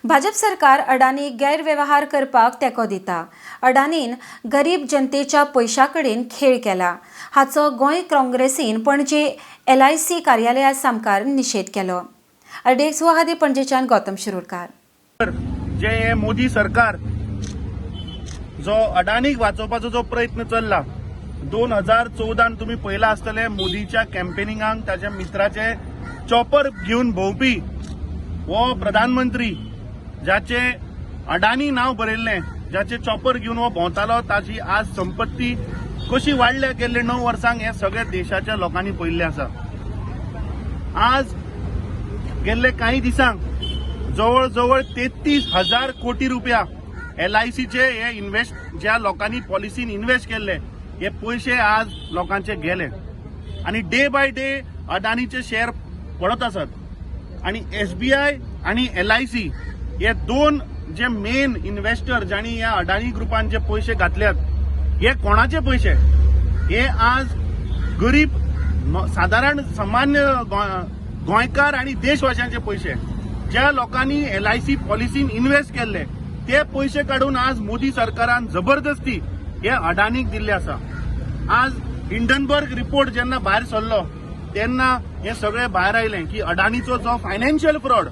भाजप सरकार अडानी गैरव्यवहार करपाक तेको दिता। अडानीन गरीब जनतेच्या पैशाकडेन खेळ केला हाचो गोंय काँग्रेसीन पणजे LIC कार्यालया सामकार निषेध केलो। RDXGOA खातीर पणजेच्यान गौतम शिरोडकार। जे मोदी सरकार जो अडानीक वाचोवपाचो जो प्रयत्न चल्ला 2014 तुम्ही पळयला आसतले मोदीच्या कॅम्पेनिंगाक ताच्या मित्राचे चॉपर घेऊन भोंवपी वो प्रधानमंत्री ज्याचे अडानी नाव बरयल्लें ज्याचे चॉपर घेऊन वो भोंवतालो ताची आज संपत्ती कशी वाडल्या गेल्ले 9 वर्सांक हे सगळ्या देशाच्या लोकांनी पळयल्लें आसा। आज गेल्ले काही दिसांक जवळ जवळ 33,000 कोटी रुपया LIC चे हे इन्व्हेस्ट ज्या लोकांनी पॉलिसीन इन्व्हेस्ट केले हे पैसे आज लोकांचे गेले आणि डे बाय डे अडानीचे शेअर पडत असत आणि SBI आणि LIC हे दोन जे मेन इन्व्हेस्टर ज्यांनी या अडानी ग्रुपान जे पैसे घातल्यात हे कोणाचे पैसे हे आज गरीब साधारण सामान्य गोंयकार आणि देशवासियांचे पैसे ज्या लोकांनी LIC पॉलिसीन इन्व्हेस्ट केले ते पैसे काढून आज मोदी सरकारान जबरदस्ती हे अडानीक दिल्ले आसा। आज हिंडनबर्ग रिपोर्ट जेन्ना भायर सरलो तेन्ना हे सगळे भायर आयले की अडानीचो जो फायनान्शियल फ्रॉड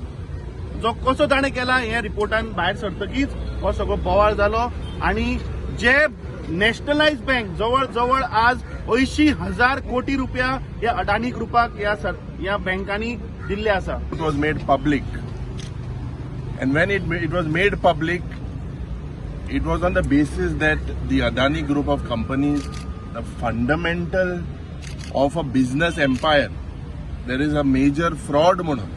जो कसो ताणें केला हे रिपोर्टान भायर सरतकीच हो सगळो बोवाळ जालो आणि जे नॅशनलाइज बँक जवळ जवळ आज 80,000 कोटी रुपया या अडानी ग्रुपाक या बँकांनी दिल्ले आसा। It was made public, and when it was made public, it was on the basis that the Adani group of companies, the fundamental of a business empire, there is a major fraud म्हणून,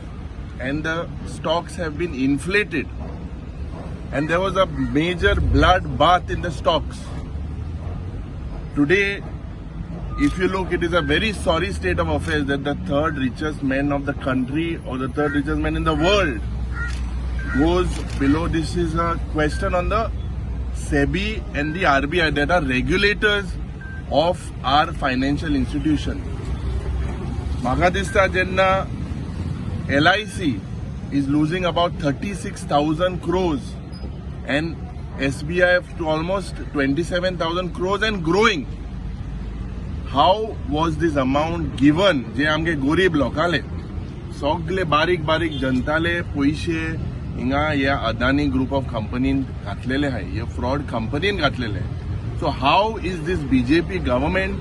and the stocks have been inflated, and there was a major blood bath in the stocks. Today, if you look, it is a very sorry state of affairs that the third richest man of the country or the third richest man in the world goes below. This is a question on the SEBI and the RBI that are regulators of our financial institution. म्हाका दिसता जेन्ना LIC is losing about 36,000 crores and SBI to almost 27,000 crores and growing. How was this amount given? जे आमगे गरीब लोकाले सगळे बारीक बारीक जनताले पैसे हिंगा या अदानी ग्रुप ऑफ कंपनीन घातलेले आहे, हे फ्रॉड कंपनीन घातलेले आहे। So how is this BJP government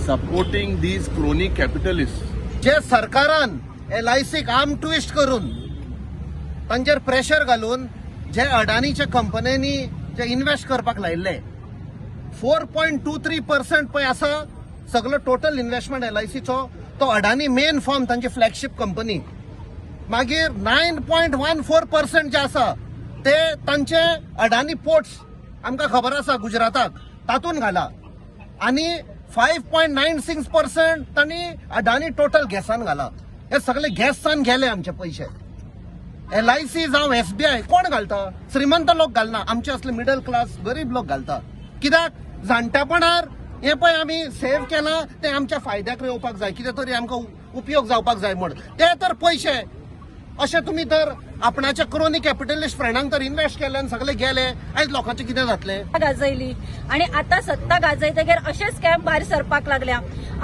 supporting these chronic capitalist? जे सरकारान LIC आर्म ट्विस्ट करून तांचेर प्रेशर घालून जे अडानीच्या कंपन्यांनी जे इन्व्हेस्ट करपाक लायिल्ले 4.23% पळय आसा सगळो टोटल इन्व्हेस्टमेंट LIC चो तो अडानी मेन फर्म तांची फ्लॅगशिप कंपनी। मागीर 9.14% जे आसा ते तांचे अडानी पोर्ट्स आमकां खबर आसा गुजराताक तातून घाला आणि 5.96% तांणी अडानी टोटल गॅसान घाला। हे सगळे गॅसान गेले आमचे पैसे। LIC जावं SBI कोण घालता? श्रीमंत लोक घालना, आमचे असले मिडल क्लास गरीब लोक घालता। कित्याक जाणट्यापणार हे पळय आमी सेव्ह केला ते आमच्या फायद्याक येवपाक जाय, कितें तरी आमकां उपयोग जावपाक जाय म्हण ते तर पैसे अशें तुमी तर आपणाच्या क्रोनिक कॅपिटलिस्ट फ्रेंडांक तर इन्व्हेस्ट केले आनी सगळे गेले। आयज लोकांचे कितें जातले? गाजयली आणि आता सत्ता गाजयतकीर अशेच स्कॅम भायर सरपाक लागल्या।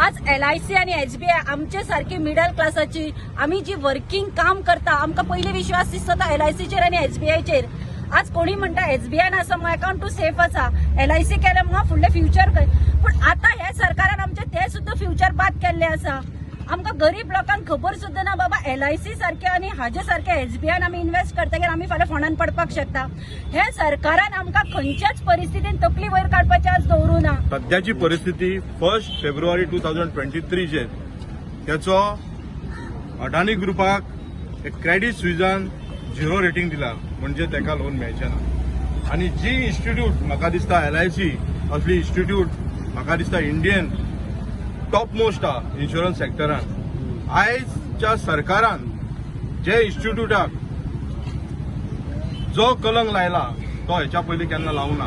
आज LIC आणि SBI आमचे सारखी मिडल क्लासाची आम्ही जी वर्किंग काम करता आमकां पयलीं विश्वास दिसता LIC चेर आणि SBI चेर। आज कोणी म्हणटा SBI ना आसा अकाउंट टू सेफ आसा, LIC केले म्हणून फुडले फ्युचर पण आता हे सरकारान आमचे ते सुद्धा फ्युचर बाद केल्ले आसा। आमकां गरीब लोकांक खबर सुद्धा ना बाबा LIC सारखे आणि हाजे सारखे SBI आमी इन्व्हेस्ट करतकीर आमी फाल्यां फोंडान पडपाक शकता। हे सरकारान आमकां खंयच्याच परिस्थितीन तकली वयर काडपाची आज दवरूं ना। सध्याची परिस्थिती 1 फेब्रुवारी 2023 चेर त्याचो अडानी ग्रुपाक एक क्रेडिट स्विजान 0 रेटिंग दिला, म्हणजे तेका लोन मेळचें ना। आणि जी इन्स्टिट्यूट म्हाका दिसता LIC असली इन्स्टिट्यूट म्हाका दिसता इंडियन टॉप मोस्ट इन्शुरन्स सेक्टरान आयजच्या सरकारान जे इन्स्टिट्यूटाक जो कलंक लायला तो हेच्या पयलीं केन्ना लावूं ना।